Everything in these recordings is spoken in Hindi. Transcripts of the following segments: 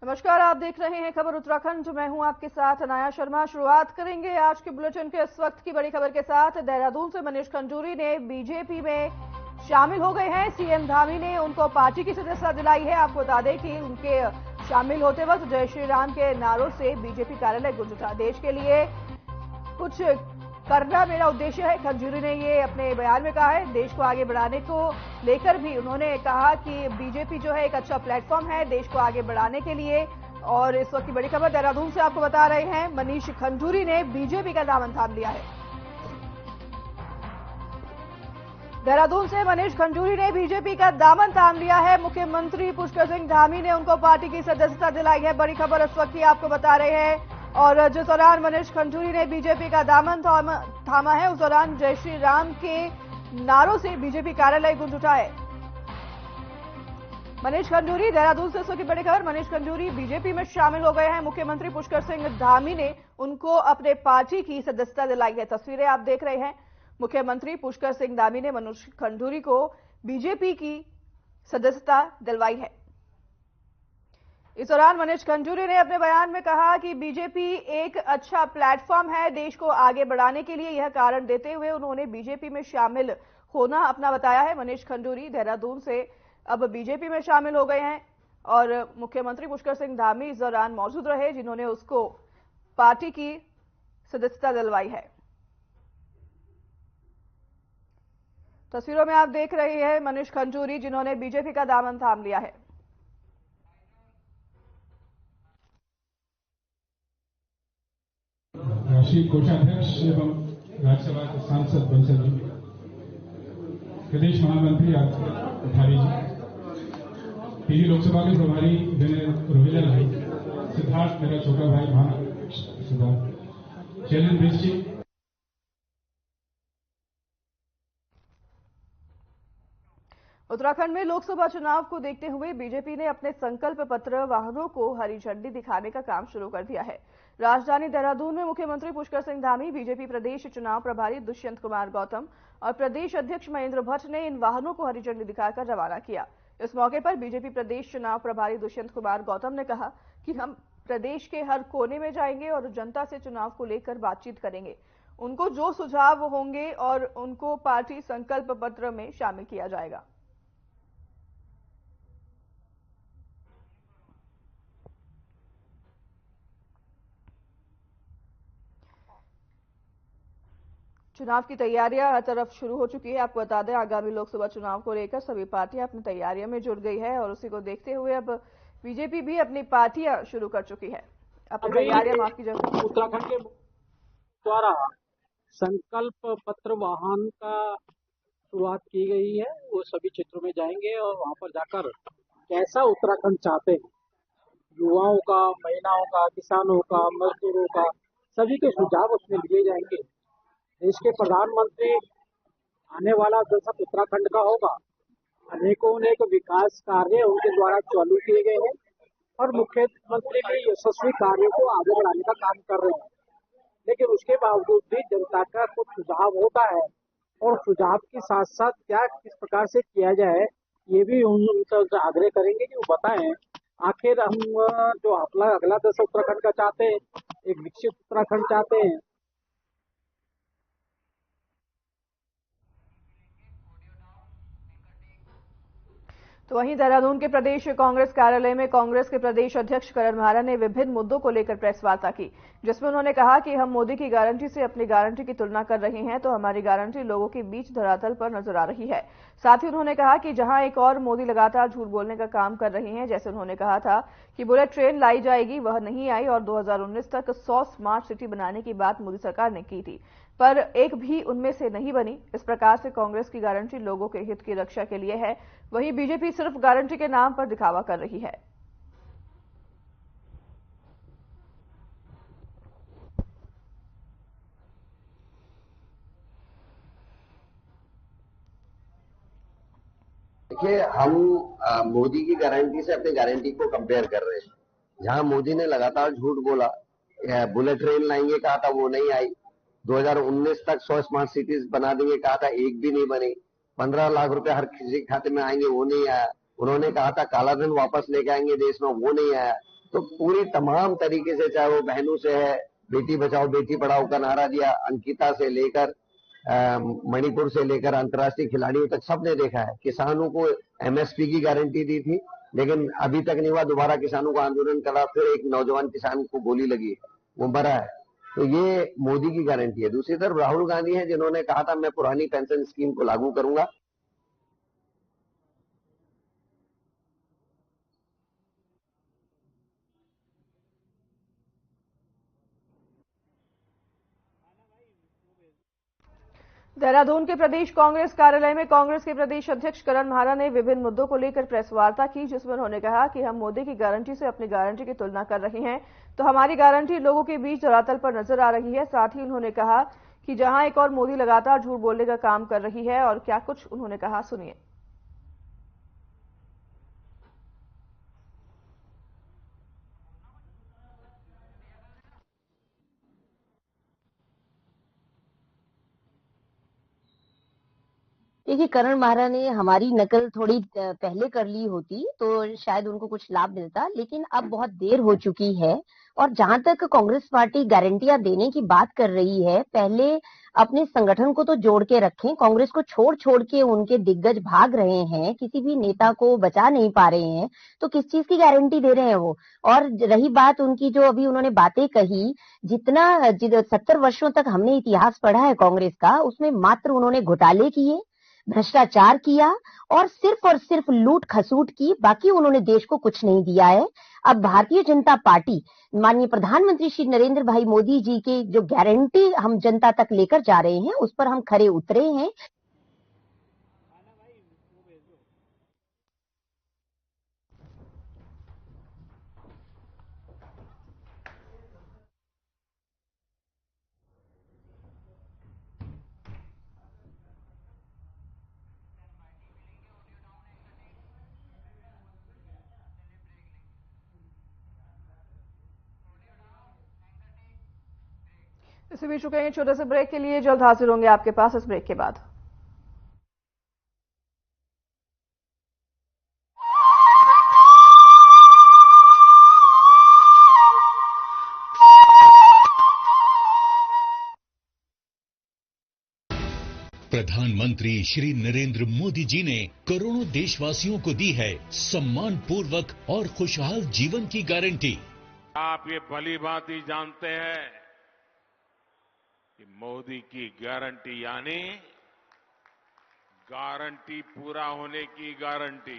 नमस्कार, आप देख रहे हैं खबर उत्तराखंड। मैं हूं आपके साथ अनाया शर्मा। शुरुआत करेंगे आज के बुलेटिन के इस वक्त की बड़ी खबर के साथ। देहरादून से मनीष खंडूरी ने बीजेपी में शामिल हो गए हैं। सीएम धामी ने उनको पार्टी की सदस्यता दिलाई है। आपको बता दें कि उनके शामिल होते वक्त जय श्री राम के नारों से बीजेपी कार्यालय गूंज उठा। देश के लिए कुछ करना मेरा उद्देश्य है, खंडूरी ने ये अपने बयान में कहा है। देश को आगे बढ़ाने को लेकर भी उन्होंने कहा कि बीजेपी जो है एक अच्छा प्लेटफॉर्म है देश को आगे बढ़ाने के लिए। और इस वक्त की बड़ी खबर देहरादून से आपको बता रहे हैं, मनीष खंडूरी ने बीजेपी का दामन थाम लिया है। देहरादून से मनीष खंडूरी ने बीजेपी का दामन थाम लिया है। मुख्यमंत्री पुष्कर सिंह धामी ने उनको पार्टी की सदस्यता दिलाई है। बड़ी खबर इस वक्त की आपको बता रहे हैं। और जिस दौरान मनीष खंडूरी ने बीजेपी का दामन थामा है, उस दौरान जय श्री राम के नारों से बीजेपी कार्यालय गूंज उठा है। मनीष खंडूरी, देहरादून से की बड़ी खबर, मनीष खंडूरी बीजेपी में शामिल हो गए हैं। मुख्यमंत्री पुष्कर सिंह धामी ने उनको अपने पार्टी की सदस्यता दिलाई है। तस्वीरें आप देख रहे हैं। मुख्यमंत्री पुष्कर सिंह धामी ने मनीष खंडूरी को बीजेपी की सदस्यता दिलवाई है। इस दौरान मनीष खंडूरी ने अपने बयान में कहा कि बीजेपी एक अच्छा प्लेटफॉर्म है देश को आगे बढ़ाने के लिए। यह कारण देते हुए उन्होंने बीजेपी में शामिल होना अपना बताया है। मनीष खंडूरी देहरादून से अब बीजेपी में शामिल हो गए हैं और मुख्यमंत्री पुष्कर सिंह धामी इस दौरान मौजूद रहे, जिन्होंने उसको पार्टी की सदस्यता दिलवाई है। तस्वीरों में आप देख रहे हैं मनीष खंडूरी, जिन्होंने बीजेपी का दामन थाम लिया है। राष्ट्रीय कोषाध्यक्ष एवं राज्यसभा के सांसद बंसल जी, प्रदेश महामंत्री धामी जी, पीली लोकसभा के प्रभारी विनय रोहिला भाई, सिद्धार्थ मेरा छोटा भाई भाना सिद्धार्थ, शैलेंद्र बिष्ट जी। उत्तराखंड में लोकसभा चुनाव को देखते हुए बीजेपी ने अपने संकल्प पत्र वाहनों को हरी झंडी दिखाने का काम शुरू कर दिया है। राजधानी देहरादून में मुख्यमंत्री पुष्कर सिंह धामी, बीजेपी प्रदेश चुनाव प्रभारी दुष्यंत कुमार गौतम और प्रदेश अध्यक्ष महेंद्र भट्ट ने इन वाहनों को हरी झंडी दिखाकर रवाना किया। इस मौके पर बीजेपी प्रदेश चुनाव प्रभारी दुष्यंत कुमार गौतम ने कहा कि हम प्रदेश के हर कोने में जाएंगे और जनता से चुनाव को लेकर बातचीत करेंगे। उनको जो सुझाव होंगे और उनको पार्टी संकल्प पत्र में शामिल किया जाएगा। चुनाव की तैयारियां हर तरफ शुरू हो चुकी है। आपको बता दें, आगामी लोकसभा चुनाव को लेकर सभी पार्टियां अपनी तैयारियों में जुट गई है और उसी को देखते हुए अब बीजेपी भी अपनी पार्टियां शुरू कर चुकी है। अपनी तैयारियां माफ कीजिएगा। उत्तराखंड के द्वारा संकल्प पत्र वाहन का शुरुआत की गई है। वो सभी क्षेत्रों में जाएंगे और वहां पर जाकर कैसा उत्तराखंड चाहते हैं, युवाओं का, महिलाओं का, किसानों का, मजदूरों का, सभी के सुझाव उसमें लिए जाएंगे। देश के प्रधानमंत्री आने वाला दशक उत्तराखंड का होगा। अनेक विकास कार्य उनके द्वारा चालू किए गए हैं और मुख्यमंत्री भी यशस्वी कार्यों को आगे बढ़ाने का काम कर रहे हैं। लेकिन उसके बावजूद भी जनता का कुछ सुझाव होता है और सुझाव के साथ साथ क्या किस प्रकार से किया जाए, ये भी उनसे आग्रह करेंगे कि वो बताएं आखिर हम जो अपना अगला दशक उत्तराखंड का चाहते हैं, एक विकसित उत्तराखंड चाहते हैं। तो वहीं देहरादून के प्रदेश कांग्रेस कार्यालय में कांग्रेस के प्रदेश अध्यक्ष करण महारा ने विभिन्न मुद्दों को लेकर प्रेस वार्ता की, जिसमें उन्होंने कहा कि हम मोदी की गारंटी से अपनी गारंटी की तुलना कर रहे हैं तो हमारी गारंटी लोगों के बीच धरातल पर नजर आ रही है। साथ ही उन्होंने कहा कि जहां एक और मोदी लगातार झूठ बोलने का काम कर रहे हैं, जैसे उन्होंने कहा था कि बुलेट ट्रेन लाई जाएगी, वह नहीं आई और 2019 तक 100 स्मार्ट सिटी बनाने की बात मोदी सरकार ने की थी, पर एक भी उनमें से नहीं बनी। इस प्रकार से कांग्रेस की गारंटी लोगों के हित की रक्षा के लिए है, वहीं बीजेपी सिर्फ गारंटी के नाम पर दिखावा कर रही है। देखिए, हम मोदी की गारंटी से अपनी गारंटी को कंपेयर कर रहे हैं। जहां मोदी ने लगातार झूठ बोला, बुलेट ट्रेन लाएंगे कहा था, वो नहीं आई। 2019 तक 100 स्मार्ट सिटीज बना देंगे कहा था, एक भी नहीं बनी। 15 लाख रुपए हर किसी के खाते में आएंगे, वो नहीं आया। उन्होंने कहा था काला धन वापस लेके आएंगे देश में, वो नहीं आया। तो पूरी तमाम तरीके से, चाहे वो बहनों से है, बेटी बचाओ बेटी पढ़ाओ का नारा दिया, अंकिता से लेकर मणिपुर से लेकर अंतर्राष्ट्रीय खिलाड़ियों तक सबने देखा है। किसानों को एमएसपी की गारंटी दी थी, लेकिन अभी तक नहीं हुआ। दोबारा किसानों को आंदोलन करा, फिर एक नौजवान किसान को गोली लगी, वो मरा है। तो ये मोदी की गारंटी है। दूसरी तरफ राहुल गांधी हैं, जिन्होंने कहा था मैं पुरानी पेंशन स्कीम को लागू करूंगा। देहरादून के प्रदेश कांग्रेस कार्यालय में कांग्रेस के प्रदेश अध्यक्ष करण म्हारा ने विभिन्न मुद्दों को लेकर प्रेस वार्ता की, जिसमें उन्होंने कहा कि हम मोदी की गारंटी से अपनी गारंटी की तुलना कर रहे हैं, तो हमारी गारंटी लोगों के बीच धरातल पर नजर आ रही है। साथ ही उन्होंने कहा कि जहां एक और मोदी लगातार झूठ बोलने का काम कर रही है, और क्या कुछ उन्होंने कहा, सुनिए। देखिए, करण म्हारा ने हमारी नकल थोड़ी पहले कर ली होती तो शायद उनको कुछ लाभ मिलता, लेकिन अब बहुत देर हो चुकी है। और जहां तक कांग्रेस पार्टी गारंटियां देने की बात कर रही है, पहले अपने संगठन को तो जोड़ के रखें। कांग्रेस को छोड़ छोड़ के उनके दिग्गज भाग रहे हैं, किसी भी नेता को बचा नहीं पा रहे हैं, तो किस चीज की गारंटी दे रहे हैं वो। और रही बात उनकी, जो अभी उन्होंने बातें कही, जितना 70 वर्षों तक हमने इतिहास पढ़ा है कांग्रेस का, उसमें मात्र उन्होंने घोटाले किए, भ्रष्टाचार किया और सिर्फ लूट खसूट की, बाकी उन्होंने देश को कुछ नहीं दिया है। अब भारतीय जनता पार्टी, माननीय प्रधानमंत्री श्री नरेंद्र भाई मोदी जी के जो गारंटी हम जनता तक लेकर जा रहे हैं, उस पर हम खरे उतरे हैं। इसी बीच रुकेंगे छोटे से ब्रेक के लिए, जल्द हाजिर होंगे आपके पास इस ब्रेक के बाद। प्रधानमंत्री श्री नरेंद्र मोदी जी ने करोड़ों देशवासियों को दी है सम्मान पूर्वक और खुशहाल जीवन की गारंटी। आप ये भली भांति जानते हैं कि मोदी की गारंटी यानी गारंटी पूरा होने की गारंटी।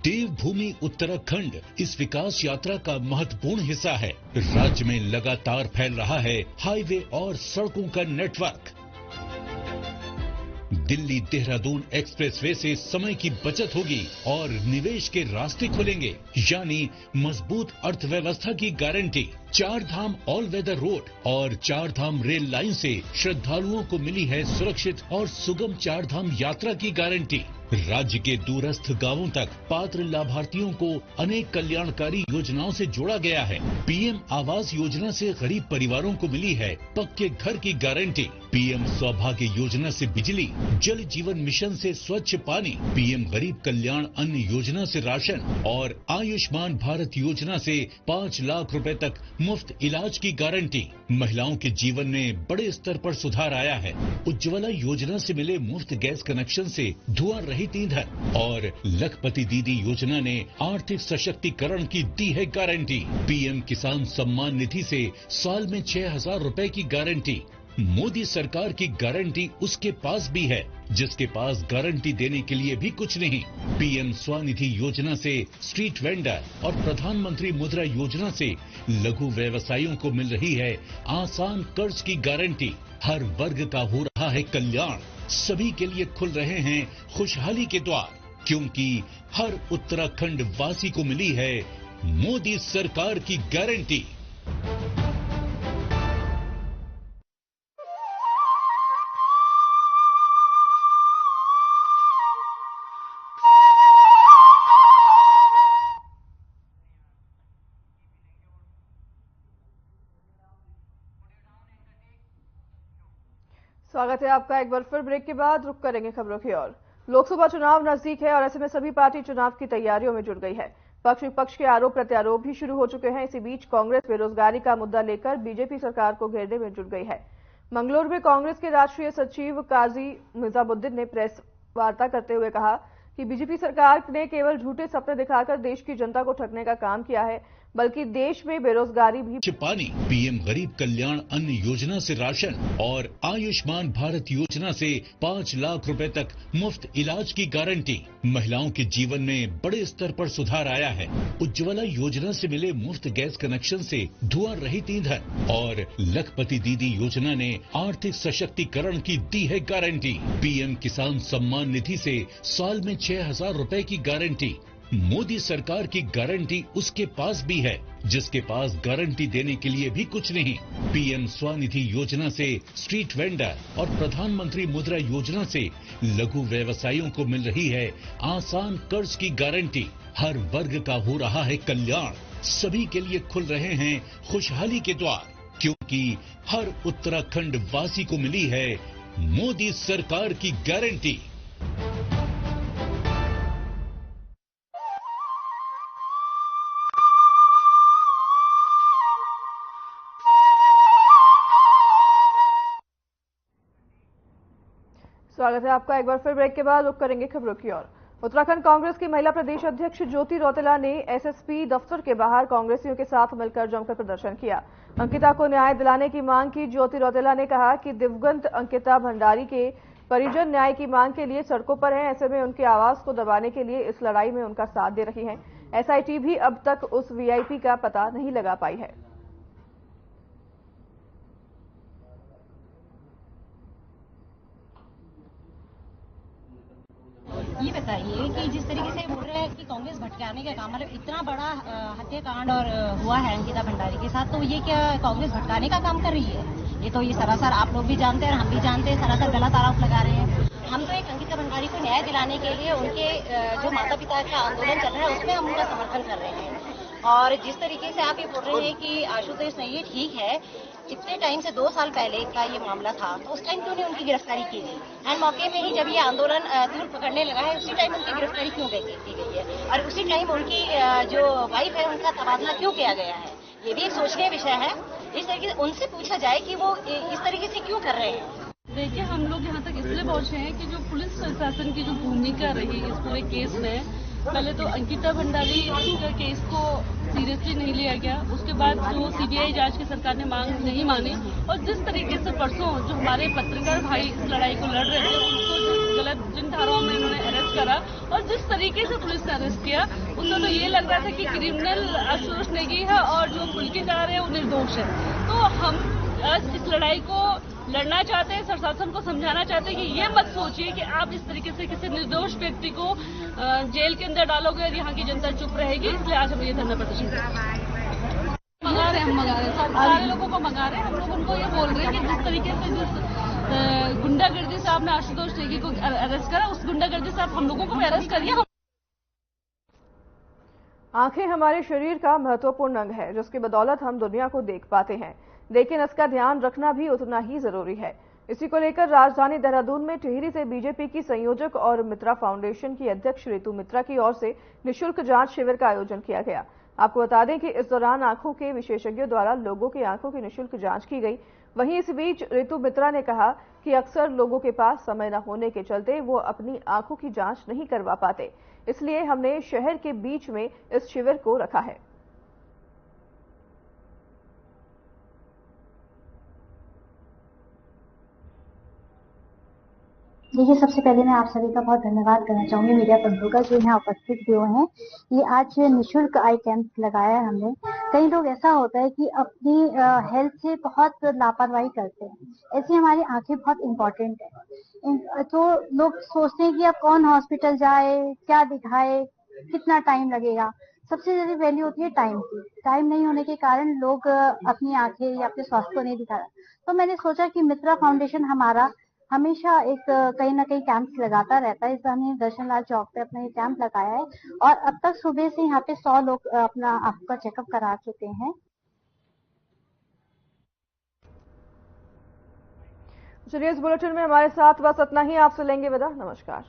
देवभूमि उत्तराखंड इस विकास यात्रा का महत्वपूर्ण हिस्सा है। राज्य में लगातार फैल रहा है हाईवे और सड़कों का नेटवर्क। दिल्ली देहरादून एक्सप्रेसवे से समय की बचत होगी और निवेश के रास्ते खुलेंगे, यानी मजबूत अर्थव्यवस्था की गारंटी। 4 धाम ऑल वेदर रोड और 4 धाम रेल लाइन से श्रद्धालुओं को मिली है सुरक्षित और सुगम 4 धाम यात्रा की गारंटी। राज्य के दूरस्थ गांवों तक पात्र लाभार्थियों को अनेक कल्याणकारी योजनाओं से जोड़ा गया है। पीएम आवास योजना से गरीब परिवारों को मिली है पक्के घर की गारंटी। पीएम सौभाग्य योजना से बिजली, जल जीवन मिशन से स्वच्छ पानी, पीएम गरीब कल्याण अन्न योजना से राशन और आयुष्मान भारत योजना से 5 लाख रुपए तक मुफ्त इलाज की गारंटी। महिलाओं के जीवन में बड़े स्तर पर सुधार आया है। उज्ज्वला योजना से मिले मुफ्त गैस कनेक्शन से धुआं रहित ईंधन और लखपति दीदी योजना ने आर्थिक सशक्तिकरण की दी है गारंटी। पीएम किसान सम्मान निधि से साल में 6,000 रुपए की गारंटी। मोदी सरकार की गारंटी उसके पास भी है जिसके पास गारंटी देने के लिए भी कुछ नहीं। पीएम स्वनिधि योजना से स्ट्रीट वेंडर और प्रधानमंत्री मुद्रा योजना से लघु व्यवसायियों को मिल रही है आसान कर्ज की गारंटी। हर वर्ग का हो रहा है कल्याण, सभी के लिए खुल रहे हैं खुशहाली के द्वार, क्योंकि हर उत्तराखंड वासी को मिली है मोदी सरकार की गारंटी। स्वागत है आपका एक बार फिर ब्रेक के बाद। रुक करेंगे खबरों की ओर। लोकसभा चुनाव नजदीक है और ऐसे में सभी पार्टी चुनाव की तैयारियों में जुट गई है। पक्ष विपक्ष के आरोप प्रत्यारोप भी शुरू हो चुके हैं। इसी बीच कांग्रेस बेरोजगारी का मुद्दा लेकर बीजेपी सरकार को घेरने में जुट गई है। मंगलुरु में कांग्रेस के राष्ट्रीय सचिव काजी मिजामुद्दीन ने प्रेस वार्ता करते हुए कहा कि बीजेपी सरकार ने केवल झूठे सपने दिखाकर देश की जनता को ठगने का काम किया है, बल्कि देश में बेरोजगारी भी पानी, पीएम गरीब कल्याण अन्न योजना से राशन और आयुष्मान भारत योजना से 5 लाख रुपए तक मुफ्त इलाज की गारंटी। महिलाओं के जीवन में बड़े स्तर पर सुधार आया है। उज्ज्वला योजना से मिले मुफ्त गैस कनेक्शन से धुआं रहित ईंधन और लखपति दीदी योजना ने आर्थिक सशक्तिकरण की दी है गारंटी। पीएम किसान सम्मान निधि से साल में 6,000 रुपए की गारंटी। मोदी सरकार की गारंटी उसके पास भी है जिसके पास गारंटी देने के लिए भी कुछ नहीं। पीएम स्वनिधि योजना से स्ट्रीट वेंडर और प्रधानमंत्री मुद्रा योजना से लघु व्यवसायियों को मिल रही है आसान कर्ज की गारंटी। हर वर्ग का हो रहा है कल्याण। सभी के लिए खुल रहे हैं खुशहाली के द्वार, क्योंकि हर उत्तराखंड वासी को मिली है मोदी सरकार की गारंटी। स्वागत है आपका एक बार फिर। ब्रेक के बाद रुक करेंगे खबरों की ओर। उत्तराखंड कांग्रेस की महिला प्रदेश अध्यक्ष ज्योति रौतेला ने एसएसपी दफ्तर के बाहर कांग्रेसियों के साथ मिलकर जमकर प्रदर्शन किया। अंकिता को न्याय दिलाने की मांग की। ज्योति रौतेला ने कहा कि दिवंगत अंकिता भंडारी के परिजन न्याय की मांग के लिए सड़कों पर हैं। ऐसे में उनकी आवाज को दबाने के लिए इस लड़ाई में उनका साथ दे रही हैं। एसआईटी भी अब तक उस वीआईपी का पता नहीं लगा पाई है। ये बताइए कि जिस तरीके से बोल रहे हैं कि कांग्रेस भटकाने का काम, मतलब इतना बड़ा हत्याकांड और हुआ है अंकिता भंडारी के साथ, तो ये क्या कांग्रेस भटकाने का काम कर रही है? ये तो ये सरासर आप लोग भी जानते हैं और हम भी जानते हैं, सरासर गलत आरोप लगा रहे हैं। हम तो एक अंकिता भंडारी को न्याय दिलाने के लिए उनके जो माता पिता का आंदोलन चल रहा है उसमें हम उनका समर्थन कर रहे हैं। और जिस तरीके से आप ये बोल रहे हैं कि आशुतोष नहीं, ये ठीक है, इतने टाइम से 2 साल पहले का ये मामला था, तो उस टाइम क्यों नहीं उनकी गिरफ्तारी की गई? एंड मौके में ही जब ये आंदोलन दूर पकड़ने लगा है, उसी टाइम उनकी गिरफ्तारी क्यों की गई है? और उसी टाइम उनकी जो वाइफ है उनका तबादला क्यों किया गया है? ये भी एक सोचनीय विषय है। इस तरीके से उनसे पूछा जाए कि वो इस तरीके से क्यों कर रहे हैं। देखिए, हम लोग यहाँ तक इसलिए पहुंचे हैं कि जो पुलिस प्रशासन की जो भूमिका रही इस पूरे केस में, पहले तो अंकिता भंडारी का केस को सीरियसली नहीं लिया गया, उसके बाद जो सीबीआई जांच की सरकार ने मांग नहीं मानी, और जिस तरीके से परसों जो हमारे पत्रकार भाई इस लड़ाई को लड़ रहे थे उनको गलत जिन धाराओं में इन्होंने अरेस्ट करा और जिस तरीके से पुलिस ने अरेस्ट किया, उसमें तो ये लग रहा था कि क्रिमिनल आशुतोष नेगी है और जो पुलिसकार है वो निर्दोष है। तो हम आज इस लड़ाई को लड़ना चाहते हैं, प्रशासन को समझाना चाहते हैं कि ये मत सोचिए कि आप इस तरीके से किसी निर्दोष व्यक्ति को जेल के अंदर डालोगे और यहाँ की जनता चुप रहेगी। इसलिए आज हम ये धरना प्रदर्शन कर रहे हैं। मंगा रहे हैं सारे लोगों को मंगा रहे हैं। हम लोग उनको ये बोल रहे हैं कि जिस तरीके से जिस गुंडागर्दी से आपने आशुतोष नेगी को अरेस्ट करा, उस गुंडागर्दी से आप हम लोगों को भी अरेस्ट करिए। आंखें हमारे शरीर का महत्वपूर्ण अंग है, जिसकी बदौलत हम दुनिया को देख पाते हैं, लेकिन इसका ध्यान रखना भी उतना ही जरूरी है। इसी को लेकर राजधानी देहरादून में टिहरी से बीजेपी की संयोजक और मित्रा फाउंडेशन की अध्यक्ष रितु मित्रा की ओर से निःशुल्क जांच शिविर का आयोजन किया गया। आपको बता दें कि इस दौरान आंखों के विशेषज्ञों द्वारा लोगों की आंखों की निःशुल्क जांच की गई। वहीं इस बीच रितु मित्रा ने कहा कि अक्सर लोगों के पास समय न होने के चलते वो अपनी आंखों की जांच नहीं करवा पाते, इसलिए हमने शहर के बीच में इस शिविर को रखा है। देखिए, सबसे पहले मैं आप सभी का बहुत धन्यवाद करना चाहूंगी, मीडिया बंधुओं का जो यहाँ उपस्थित हुए हैं। ये आज निःशुल्क आई कैंप लगाया है हमने। कई लोग ऐसा होता है कि अपनी हेल्थ से बहुत लापरवाही करते हैं, ऐसी हमारी आंखें बहुत इंपॉर्टेंट है। तो लोग सोचते हैं कि अब कौन हॉस्पिटल जाए, क्या दिखाए, कितना टाइम लगेगा। सबसे ज्यादा वैल्यू होती है टाइम की। टाइम नहीं होने के कारण लोग अपनी आंखें या अपने स्वास्थ्य को नहीं दिखा रहे। तो मैंने सोचा कि मित्रा फाउंडेशन हमारा हमेशा एक कहीं ना कहीं कैंप लगाता रहता है। इस बार हमने दर्शन लाल चौक पे अपना ये कैंप लगाया है और अब तक सुबह से यहाँ पे 100 लोग अपना आंखों का चेकअप करा चुके हैं। चलिए, इस बुलेटिन में हमारे साथ बस इतना ही। आपसे लेंगे विदा। नमस्कार।